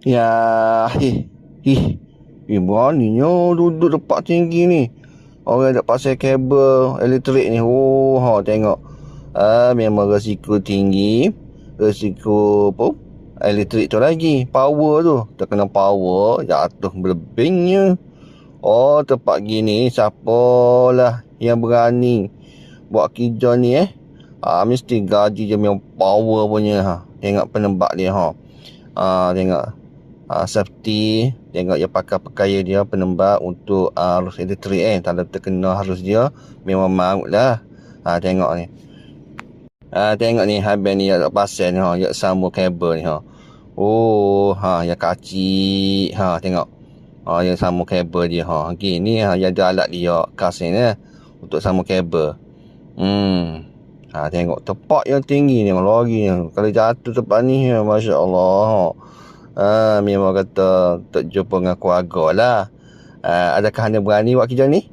Ya, beraninya duduk tempat tinggi ni. Orang tak pasal kabel elektrik ni. Oh, ha, tengok. Memang resiko tinggi. Resiko apa? Elektrik tu lagi. Power tu. Terkena power, jatuh berlebihnya. Oh, tempat gini, siapalah yang berani buat kerja ni mesti gaji je memang power punya ha. Tengok penembak dia ha. Tengok safety, tengok dia pakai pakaian dia penembak untuk arus elektrik kalau terkena arus dia memang maut lah. Tengok ni. Tengok ni habis ni yak pasal ni yak sambung kabel ni Oh, yang kacik tengok. Yang sambung kabel dia gini yang ada alat dia kas ni untuk sambung kabel. Tengok tempat yang tinggi ni lagi ni. Kalau jatuh tempat ni masya-Allah. Memang kata tak jumpa dengan keluarga lah. Adakah anda berani buat kerja ni?